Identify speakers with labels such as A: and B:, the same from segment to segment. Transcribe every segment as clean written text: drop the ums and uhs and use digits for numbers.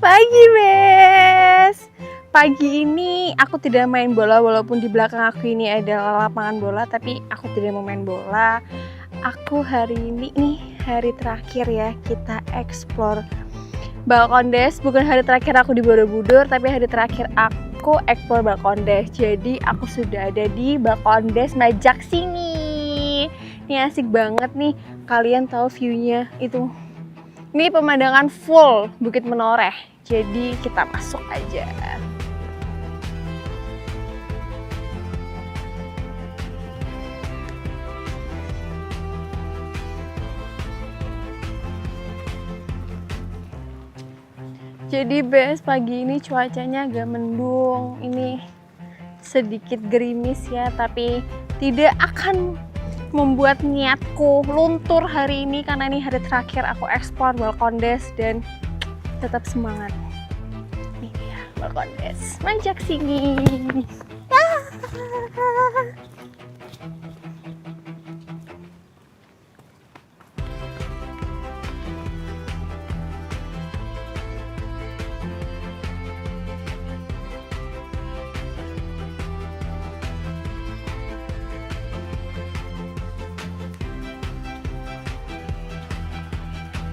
A: Pagi, Bes. Pagi ini aku tidak main bola, walaupun di belakang aku ini adalah lapangan bola, tapi aku tidak mau main bola. Aku hari ini nih, hari terakhir ya, kita explore Balkondes. Bukan hari terakhir aku di Borobudur, tapi hari terakhir aku explore Balkondes. Jadi aku sudah ada di Balkondes Majak sini. Ini asik banget nih. Kalian tahu view-nya itu. Ini pemandangan full Bukit Menoreh. Jadi kita masuk aja. Jadi Bes, pagi ini cuacanya agak mendung. Ini sedikit gerimis ya, tapi tidak akan membuat niatku luntur hari ini karena ini hari terakhir aku eksplor Balkondes dan tetap semangat. Ini dia Balkondes Majak sini.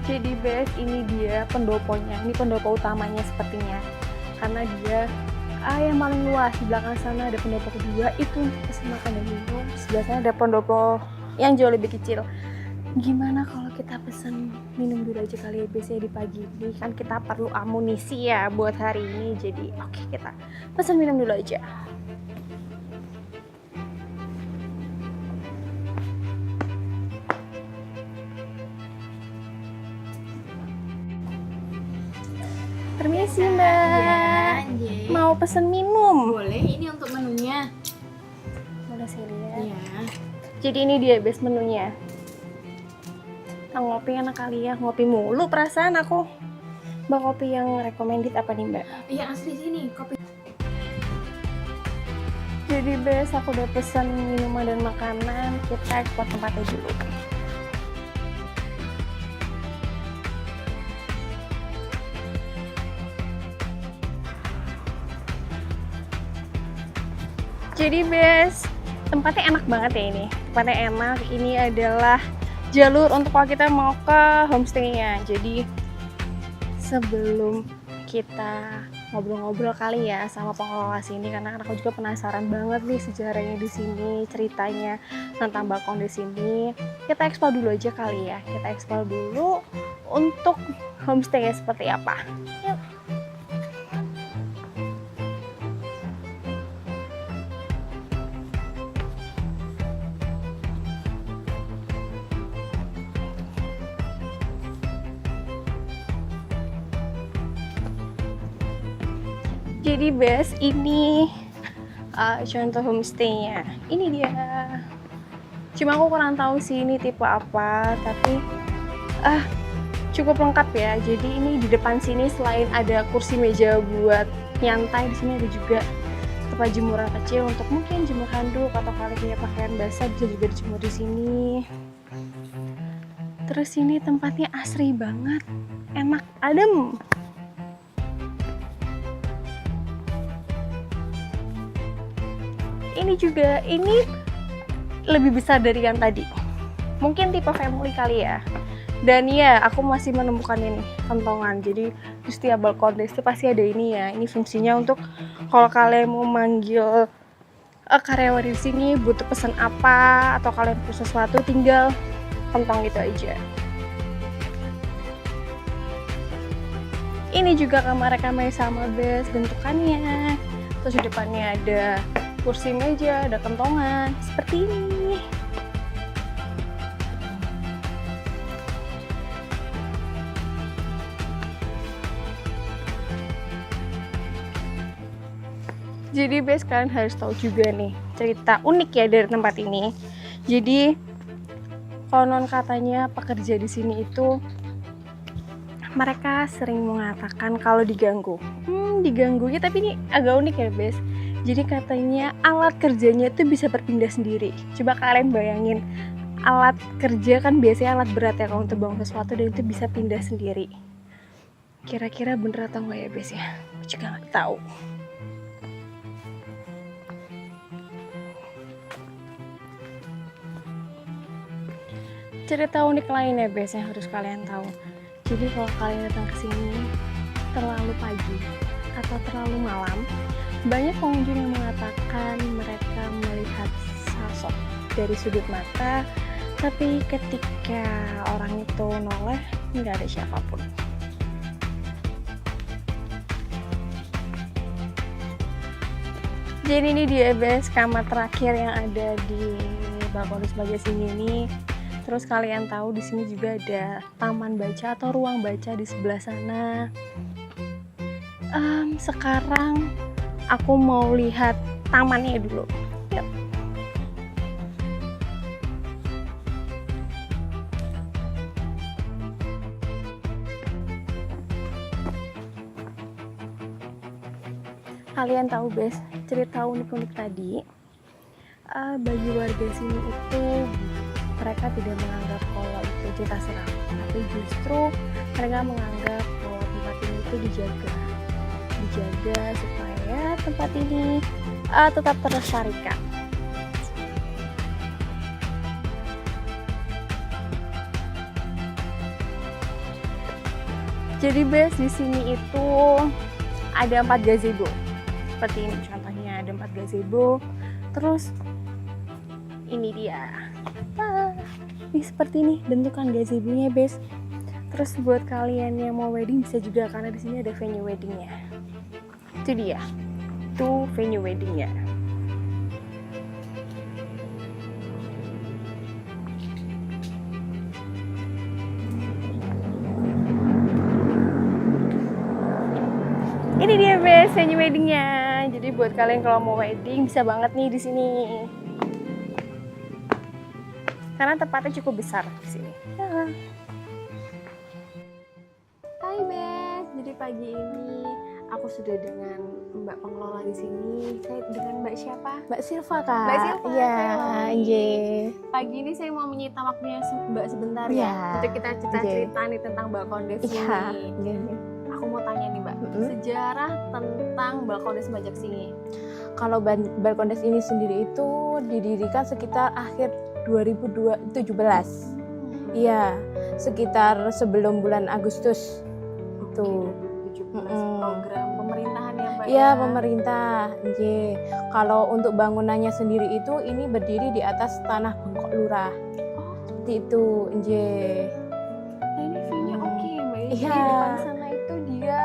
A: Jadi Bes, ini dia pendoponya. Ini pendopo utamanya sepertinya. Karena dia yang paling luas. Di belakang sana ada pendopo kedua, itu untuk pesan makan dan minum. Sebelah sana ada pendopo yang jauh lebih kecil. Gimana kalau kita pesan minum dulu aja kali ya, biasanya di pagi ini kan kita perlu amunisi ya buat hari ini. Jadi oke, kita pesan minum dulu aja. Permisi Mbak, mau pesen minum?
B: Boleh, ini untuk menunya.
A: Boleh saya lihat?
B: Iya.
A: Jadi ini dia Bes menunya. Kita ngopi enak kali ya, ngopi mulu perasaan aku. Mbak, kopi yang recommended apa nih Mbak?
B: Iya, asli sini kopi.
A: Jadi Bes, aku udah pesan minuman dan makanan. Kita ekspor tempatnya dulu. Jadi Bes, tempatnya enak banget ya ini. Tempatnya enak. Ini adalah jalur untuk kalau kita mau ke homestay-nya. Jadi sebelum kita ngobrol-ngobrol kali ya sama pengelola sini, karena aku juga penasaran banget nih sejarahnya di sini, ceritanya tentang Balkondes sini. Kita eksplor dulu aja kali ya. Kita eksplor dulu untuk homestay-nya seperti apa. Yuk. Jadi Bes, ini contoh homestay-nya. Ini dia. Cuma aku kurang tahu sih ini tipe apa, tapi cukup lengkap ya. Jadi ini di depan sini selain ada kursi meja buat nyantai, di sini ada juga tempat jemuran kecil untuk mungkin jemur handuk atau kalian punya pakaian basah bisa juga dijemur di sini. Terus ini tempatnya asri banget, enak, adem. Ini juga, ini lebih besar dari yang tadi. Mungkin tipe family kali ya. Dan ya, aku masih menemukan ini, kentongan. Jadi di setiap Balkondes itu pasti ada ini ya. Ini fungsinya untuk kalau kalian mau manggil karyawan di sini, butuh pesan apa, atau kalian butuh sesuatu, tinggal kentong gitu aja. Ini juga kamar-kamarnya sama Bes bentukannya. Terus di depannya ada kursi meja, ada kentongan seperti ini. Jadi Bes, kalian harus tahu juga nih cerita unik ya dari tempat ini. Jadi konon katanya pekerja di sini itu mereka sering mengatakan kalau diganggu. Diganggu ya, tapi ini agak unik ya Bes. Jadi katanya alat kerjanya itu bisa berpindah sendiri. Coba kalian bayangin, alat kerja kan biasanya alat berat ya kalau untuk bawa sesuatu, dan itu bisa pindah sendiri. Kira-kira bener atau enggak ya Bes ya? Aku juga nggak tahu. Cerita unik lain ya Bes yang harus kalian tahu. Jadi kalau kalian datang ke sini terlalu pagi atau terlalu malam, banyak pengunjung yang mengatakan mereka melihat sosok dari sudut mata, tapi ketika orang itu noleh nggak ada siapapun. Jadi ini dia Bes, kamar terakhir yang ada di Balkonis Majestic ini. Terus kalian tahu di sini juga ada taman baca atau ruang baca di sebelah sana. Sekarang aku mau lihat tamannya dulu. Yuk. Kalian tahu Bes, cerita unik-unik tadi, bagi warga sini itu mereka tidak menganggap kalau itu cerita seram, tapi justru mereka menganggap bahwa tempat ini itu dijaga supaya tempat ini tetap terlestarikan. Jadi Bes, di sini itu ada 4 gazebo. Seperti ini contohnya, ada 4 gazebo. Terus ini dia. Ini seperti ini bentukan gazebo-nya Bes. Terus buat kalian yang mau wedding bisa juga, karena di sini ada venue weddingnya. Itu dia. Itu venue weddingnya. Ini dia Bes, venue weddingnya. Jadi buat kalian kalau mau wedding bisa banget nih di sini. Karena tempatnya cukup besar di sini. Hai Bes, jadi pagi ini aku sudah dengan Mbak pengelola di sini. Saya dengan Mbak siapa?
C: Mbak Silva Kak.
A: Mbak Silva.
C: Iya,
A: Hai. Pagi ini saya mau menyita waktunya Mbak sebentar
C: Iya.
A: ya, untuk kita cerita-cerita nih tentang Balkondes
C: Iya.
A: ini. Aku mau tanya nih Mbak, sejarah tentang Balkondes Majaksini.
C: Kalau Balkondes ini sendiri itu didirikan sekitar akhir 2017. Iya, sekitar sebelum bulan Agustus itu.
A: 2017 program pemerintahan ya Mbak
C: Iya,
A: ya?
C: pemerintah. Nggih. Kalau untuk bangunannya sendiri itu ini berdiri di atas tanah Bengkok Lurah. Seperti itu, nggih.
A: Nah ini view-nya oke ya Mbak ya?
C: Iya.
A: Di depan sana itu dia,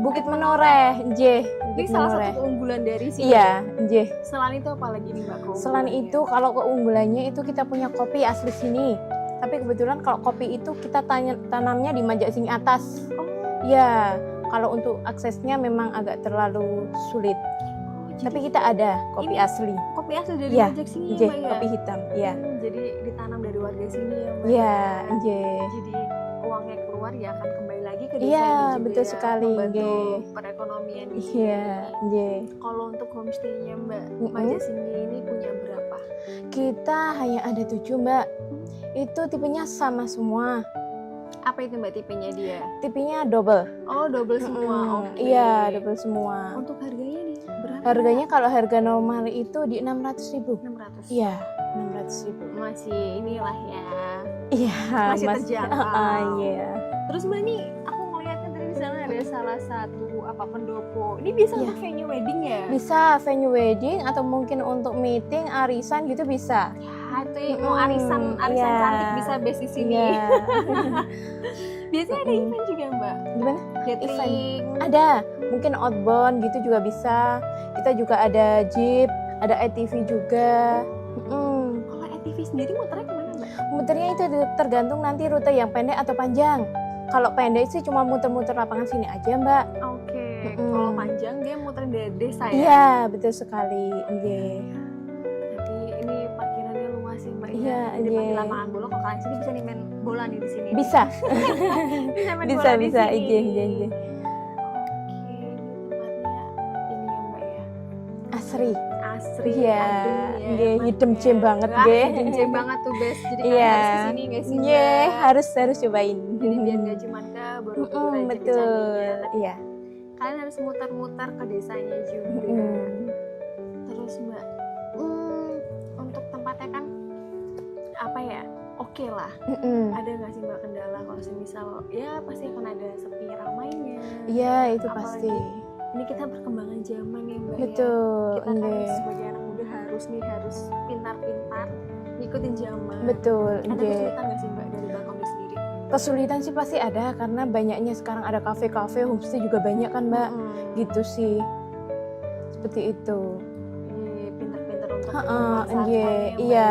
C: Bukit Menoreh, nggih.
A: ini
C: Bukit
A: salah
C: Menoreh.
A: satu keunggulan dari sini.
C: Iya, nggih.
A: Selain itu apa lagi nih Mbak keunggulannya?
C: Selain itu kalau keunggulannya itu kita punya kopi asli sini. Tapi kebetulan kalau kopi itu kita tanamnya di Majaksini atas.
A: Oh,
C: Ya, kalau untuk aksesnya memang agak terlalu sulit.
A: jadi
C: Tapi kita ada kopi
A: ini
C: asli.
A: kopi asli dari
C: Iya,
A: Majaksini ya
C: Nggih,
A: Mbak ya?
C: kopi hitam. Iya.
A: Jadi ditanam dari warga sini ya Mbak?
C: Iya,
A: ya?
C: nggih.
A: Jadi uangnya keluar ya akan kembali lagi ke desa
C: Iya,
A: ini juga
C: betul
A: ya,
C: sekali,
A: membantu
C: nggih.
A: perekonomian di sini.
C: Iya, nggih.
A: Kalau untuk homestay-nya Mbak
C: Mm-mm.
A: Majaksini ini punya berapa?
C: Kita hanya ada 7, Mbak. Itu tipenya sama semua.
A: Apa itu Mbak tipenya dia?
C: Tipenya double.
A: Oh, double semua. Oke.
C: Iya, double semua.
A: Untuk harganya nih berapa?
C: Harganya kalau harga normal itu di 600.000.
A: 600.
C: Iya, 600.000.
A: Masih inilah ya.
C: Iya,
A: Masih terjangkau.
C: Iya.
A: Terus Mbak nih, aku ngeliatnya tadi di sana ada salah satu pendopo. Ini bisa
C: Iya.
A: untuk venue wedding ya?
C: Bisa venue wedding atau mungkin untuk meeting, arisan gitu bisa.
A: Ya, itu mau arisan
C: iya.
A: cantik bisa base di sini.
C: Iya.
A: Biasanya ada event juga Mbak.
C: Gimana?
A: Gathering.
C: Ada, mungkin outbound gitu juga bisa. Kita juga ada jeep, ada ATV juga.
A: Kalau ATV sendiri muternya kemana Mbak?
C: Muternya itu tergantung nanti rute yang pendek atau panjang. Kalau pendek sih cuma muter-muter lapangan sini aja, Mbak.
A: Oke.
C: Mm-mm.
A: Kalau panjang dia muter dari desa ya?
C: Iya, betul sekali. Nggih.
A: Jadi ini parkirannya luas ya Mbak.
C: Iya,
A: Di depan di
C: iya.
A: lapangan bola. Kalau kalian sini bisa nih main bola nih di sini.
C: Bisa.
A: Bisa main
C: Bisa,
A: bola di
C: bisa.
A: sini.
C: Nggih, nggih, nggih.
A: Oke, ini tempatnya ini ya Mbak ya.
C: Asri.
A: Asri,
C: Iya,
A: adem ya.
C: nggih,
A: mantap
C: hidem
A: ya.
C: jem banget,
A: Wah,
C: nggih.
A: hidem jem banget tuh Bes. Jadi
C: Iya.
A: kalian harus kesini nggak sih
C: Nggih,
A: Mbak?
C: harus cobain.
A: Jadi biar nggak cuma ke Borobudur
B: Borobudur aja ke
C: betul.
B: candinya. Tapi
C: Iya.
B: kalian harus muter-muter ke desanya juga. Terus Mbak, untuk tempatnya kan apa ya? Oke lah. Ada nggak sih Mbak kendala kalau semisal ya pasti akan ada sepi ramainya.
C: Iya, itu
B: Apalagi
C: pasti.
B: Ini kita perkembangan zaman ya Mbak ya.
C: Betul.
B: Kita kan
C: Nggih.
B: sebagai anak muda harus pintar-pintar ngikutin zaman.
C: Betul.
B: Ada
C: Nggih.
B: kesulitan nggak sih Mbak dari Balkon sendiri?
C: Kesulitan sih pasti ada karena banyaknya sekarang ada kafe-kafe, homestay juga banyak kan Mbak. Gitu sih. Seperti itu.
B: Pintar-pintar untuk
C: Iya, iya.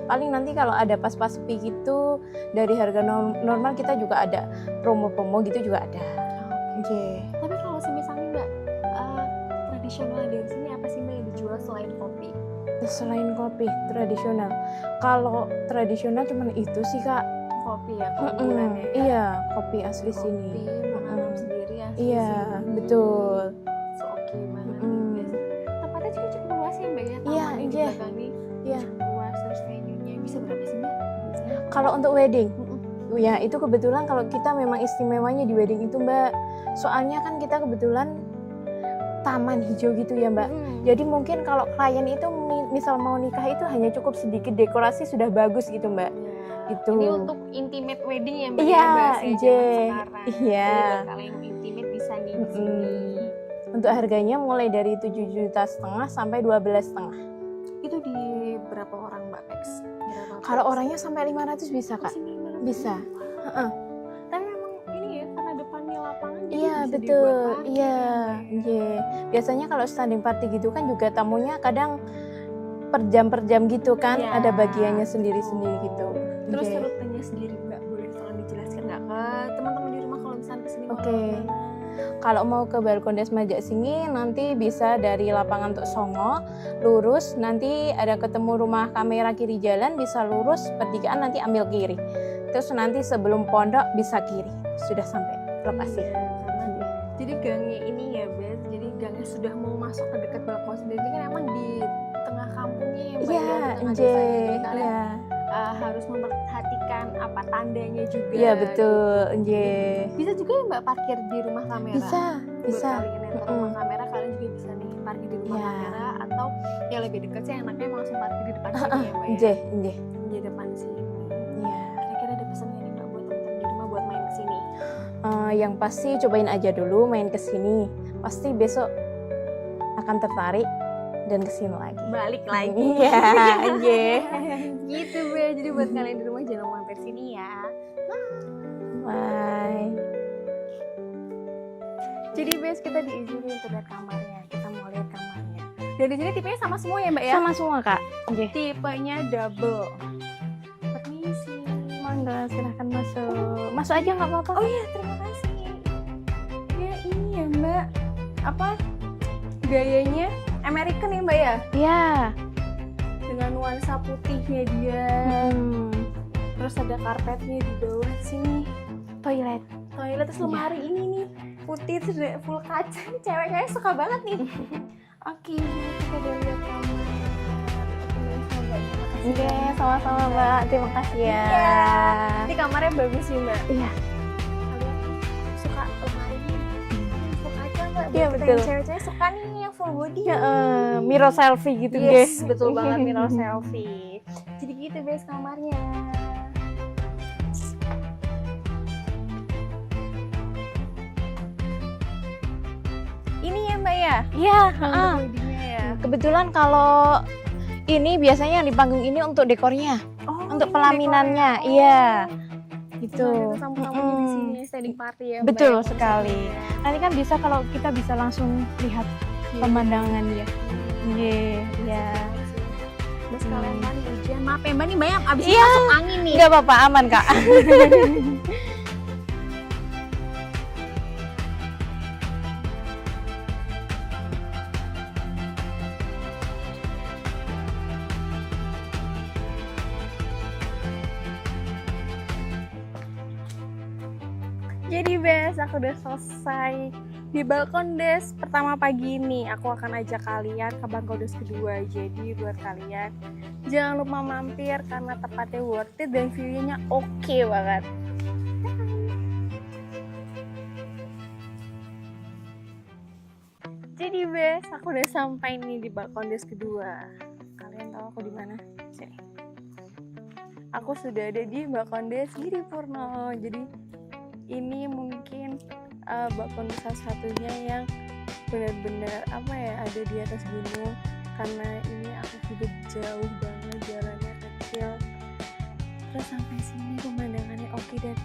C: Paling nanti kalau ada pas-pas sepi gitu dari harga normal kita juga ada promo-promo gitu juga ada. Nggih.
B: Tapi kalau misalnya Mbak, tradisional dari sini apa sih Mbak yang dijual selain kopi?
C: Selain kopi tradisional, kalau tradisional cuman itu sih Kak.
B: Kopi ya, keunggulannya ya.
C: Iya, kopi asli
B: Kopi
C: sini.
B: menanam sendiri ya.
C: Iya, betul.
B: So, oke banget nih guys. Tempatnya juga cukup luas ya Mbak ya.
C: Iya,
B: Tamannya di
C: iya.
B: belakang nih
C: Iya.
B: cukup luas, terus venue-nya bisa berapa sih Mbak? Biasanya?
C: Kalau untuk wedding, ya itu kebetulan kalau kita memang istimewanya di wedding itu Mbak. Soalnya kan kita kebetulan taman hijau gitu ya Mbak. Jadi mungkin kalau klien itu misal mau nikah itu hanya cukup sedikit dekorasi sudah bagus gitu Mbak. Gitu.
B: Ini untuk intimate wedding ya Mbak
C: Iya,
B: ya, bahasanya zaman
C: J.
B: sekarang.
C: Iya.
B: Jadi buat kalian yang mau intimate bisa nih di sini.
C: Untuk harganya mulai dari 7,5 juta sampai 12,5.
B: Itu di berapa orang Mbak Pex?
C: Kalau orangnya sampai 500 bisa Kak. Bisa. Heeh.
B: Tapi memang ini ya karena depannya lapangan jadi
C: Iya
B: bisa
C: betul,
B: dibuat party
C: iya,
B: ya, Mbak ya.
C: iya. Biasanya kalau standing party gitu kan juga tamunya kadang per jam gitu kan,
B: Iya,
C: ada bagiannya sendiri-sendiri gitu.
B: Terus
C: Iya.
B: rutenya sendiri Mbak boleh tolong dijelaskan nggak ke teman-teman di rumah kalau misalnya kesini mau
C: Oke.
B: lewat mana?
C: Kalau mau ke Balkon Des Majak Singi nanti bisa dari lapangan Tuk Songo lurus, nanti ada ketemu rumah kamera kiri jalan bisa lurus pertigaan nanti ambil kiri. Terus nanti sebelum pondok bisa kiri, sudah sampai lokasi.
B: Iya, karena jadi gangnya ini ya Bes, jadi gangnya sudah mau masuk ke dekat balkon sendiri kan emang di tengah kampungnya ya Mbak
C: Iya,
B: ya, di tengah
C: Nje,
B: desa jadi kalian
C: iya.
B: harus memperhatikan apa tandanya juga.
C: Iya betul, Nje.
B: Bisa juga ya Mbak parkir di rumah kamera.
C: Bisa,
B: Buat
C: bisa.
B: kalian yang taruh rumah kamera kalian juga bisa nih parkir di rumah
C: Iya.
B: kamera atau yang lebih dekat sih enaknya emang langsung parkir di depan sini ya Mbak ya.
C: Nje, Nje.
B: Di depan sini.
C: Iya.
B: Kira-kira ada pesan nggak nih Mbak buat teman-teman di rumah buat main kesini?
C: Yang pasti cobain aja dulu main ke sini. Pasti besok akan tertarik dan kesini lagi.
B: Balik lagi.
C: Iya, Nje.
B: Gitu Be. Jadi buat kalian di rumah jangan mampir sini ya.
C: Bye.
B: Jadi Bes kita diizinin untuk lihat kamarnya. Kita mau lihat kamarnya. Dan di sini tipenya sama semua ya Mbak ya?
C: Sama semua Kak. Nje.
B: Tipenya double. Permisi.
C: Monggo silahkan masuk. Masuk aja nggak apa-apa.
B: Oh iya, terima kasih. Ya ini ya Mbak. Apa? Gayanya American ya Mbak ya?
C: Iya.
B: Dengan nuansa putihnya dia. Terus ada karpetnya di bawah sini.
C: Toilet.
B: Toilet terus lemari ini nih putih terus ada full kaca. Ini cewek kayaknya suka banget nih. Oke, kita udah lihat kamar.
C: Oke, sama-sama Mbak. Terima kasih ya.
B: Iya. Ini kamarnya bagus sih Mbak.
C: Iya.
B: Kalian suka lemari ini. Full kaca Mbak.
C: Iya,
B: Buat
C: betul.
B: yang cewek-cewek suka nih yang full body.
C: Ya, mirror selfie gitu
B: Yes,
C: guys.
B: betul banget mirror selfie. Jadi gitu guys kamarnya. Ini ya Mbak ya?
C: Iya.
B: Untuk weddingnya ya.
C: Kebetulan kalau ini biasanya yang di panggung ini untuk dekornya,
B: Oh,
C: untuk
B: ini
C: pelaminannya.
B: dekornya. Oh.
C: Iya. Gitu.
B: Tamu-tamunya di sini standing party ya Mbak.
C: Betul
B: ya,
C: sekali.
B: konsepnya.
C: Nanti kan bisa kalau kita bisa langsung lihat pemandangan ya. Iya, iya.
B: Terus kalian kan hujan. Maaf ya Mbak nih Mbak yang abis
C: Iya.
B: masuk angin nih.
C: Enggak apa-apa, aman Kak.
A: Jadi Bes, aku udah selesai di Balkon Des pertama pagi ini. Aku akan ajak kalian ke Balkon Des kedua. Jadi buat kalian jangan lupa mampir karena tempatnya worth it dan view-nya oke banget. Jadi Bes, aku udah sampai nih di Bakondes kedua. Kalian tahu aku di mana? Sini. Aku sudah ada di Bakondes Giripurno. Jadi ini mungkin Bakondes salah satunya yang benar-benar ada di atas gunung, karena ini aku juga jauh banget, jalannya kecil. Terus sampai sini pemandangannya oke dan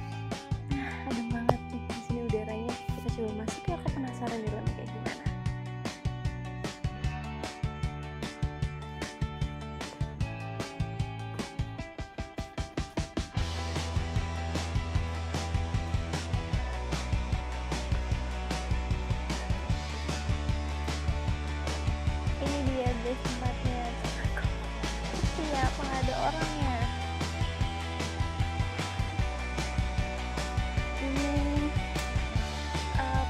A: adem banget nih di sini udaranya. Kita coba masuk ya, aku penasaran di dalamnya kayak gimana. Ini dia guys tempatnya. Iya, apa nggak ada orangnya? Ini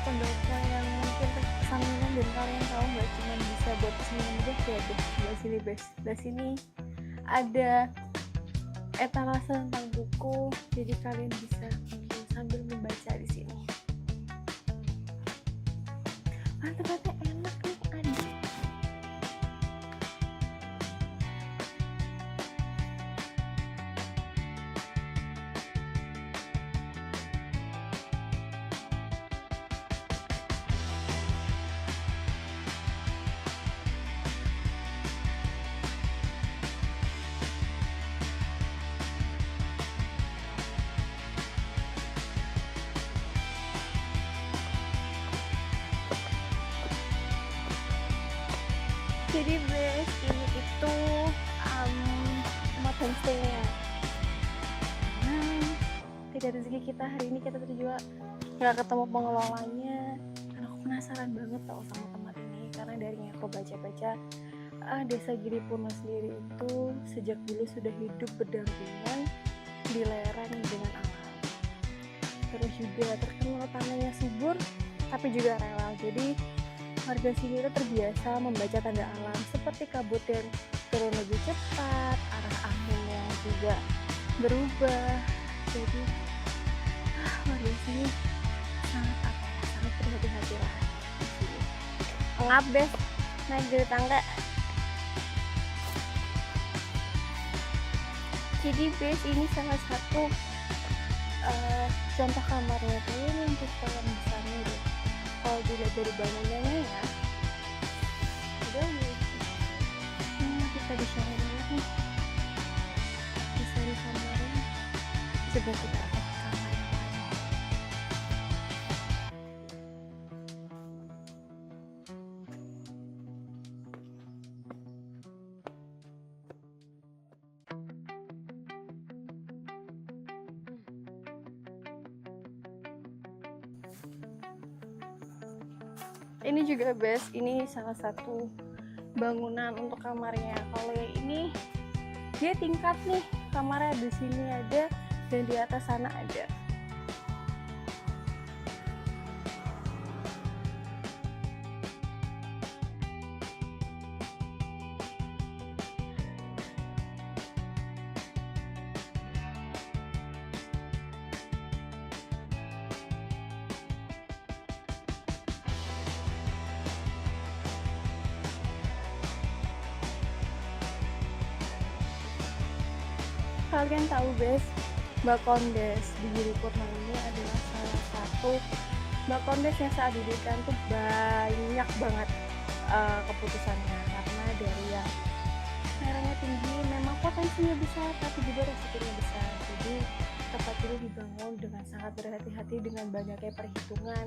A: pendopo yang mungkin kesaminan, dan kalian tahu nggak cuma bisa buat kesaminan aja ya deh. Sebelah sini guys, sebelah sini ada etalase tentang buku, jadi kalian bisa sambil membaca di sini. Tempatnya enak nih, adem. Jadi Bes, ini itu tempat homestay-nya. Tidak rezeki kita hari ini, kita juga nggak ketemu pengelolanya. Karena aku penasaran banget tau sama tempat ini, karena dari yang aku baca-baca Desa Giripurno sendiri itu sejak dulu sudah hidup berdampingan di lereng dengan alam. Terus juga terkenal tanahnya subur, tapi juga rela. Jadi warga sini itu terbiasa membaca tanda alam seperti kabut yang turun lebih cepat, arah angin yang juga berubah. Jadi warga sini sangat berhati-hati lah di sini. Ngap Bes, naik dari tangga. Jadi Bes, ini salah satu contoh kamarnya tuh yang kita yang besarnya deh. Kalau dilihat dari bangunannya ya, udah kita bisa lihat nih, bisa di kamarnya. Coba kita lihat kamar yang lain. Ini juga Bes, ini salah satu bangunan untuk kamarnya. Kalau yang ini dia tingkat nih, kamarnya di sini ada dan di atas sana ada. Kalian tahu Bes, Bakondes di Giripurno ini adalah salah satu Bakondes yang saat didirikan tuh banyak banget keputusannya, karena dari yang lerengnya tinggi memang potensinya besar tapi juga resikonya besar. Jadi tempat ini dibangun dengan sangat berhati-hati dengan banyaknya perhitungan,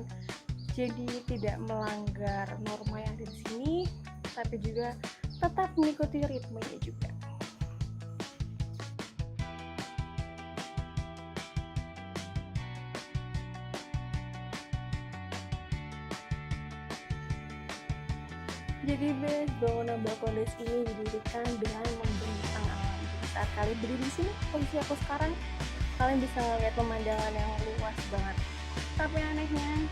A: jadi tidak melanggar norma yang ada di sini tapi juga tetap mengikuti ritmenya juga. Jadi Bes, bangunan Bakondes ini didirikan dengan membentang alam. Jadi saat kalian berdiri di sini, posisi aku sekarang, kalian bisa lihat pemandangan yang luas banget. Tapi anehnya,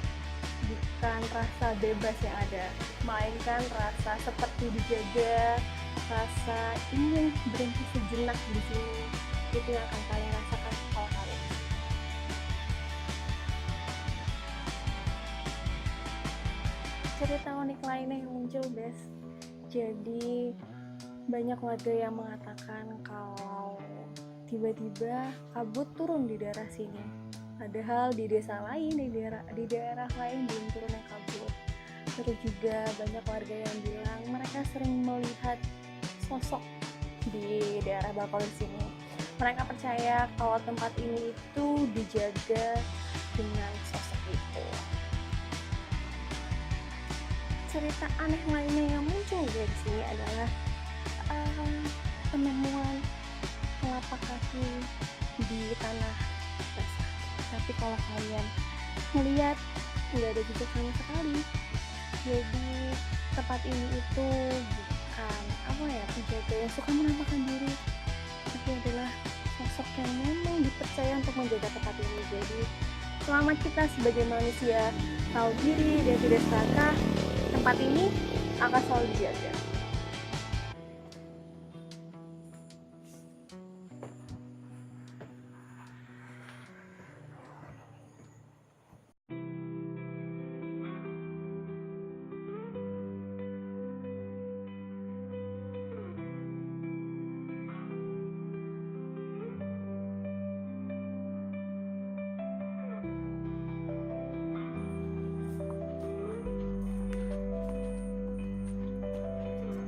A: bukan rasa bebas yang ada, melainkan rasa seperti dijaga, rasa ingin berhenti sejenak di sini. Itu yang akan kalian rasakan kalau kalian. cerita unik lainnya yang muncul, Bes. Jadi banyak warga yang mengatakan kalau tiba-tiba kabut turun di daerah sini. Padahal di desa lain, di daerah lain belum turun yang kabut. Terus juga banyak warga yang bilang mereka sering melihat sosok di daerah Bakau di sini. Mereka percaya kalau tempat ini itu dijaga dengan sosok itu. Cerita aneh lainnya yang muncul dari sini adalah penemuan telapak kaki di tanah basah. Tapi kalau kalian melihat nggak ada jejak sama sekali. Jadi tempat ini itu bukan penjaga yang suka menampakkan diri, tapi adalah sosok yang memang dipercaya untuk menjaga tempat ini. Jadi selama kita sebagai manusia tahu diri dan tidak serakah, tempat ini akan selalu dijaga.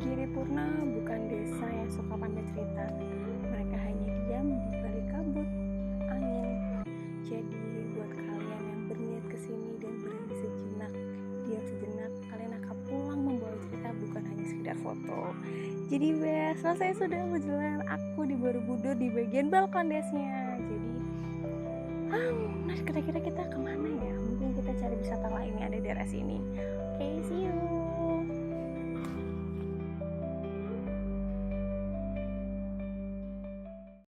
A: Giripurna bukan desa yang suka pandai cerita. Mereka hanya diam di balik kabut, angin. Jadi buat kalian yang berniat kesini dan berhenti sejenak, diam sejenak, kalian akan pulang membawa cerita, bukan hanya sekedar foto. Jadi Bes, selesai sudah berjalan. Aku di Borobudur di bagian balkon desnya. Jadi nah kira-kira kita kemana ya? Mungkin kita cari wisata lain yang ada di daerah sini. Oke, see you.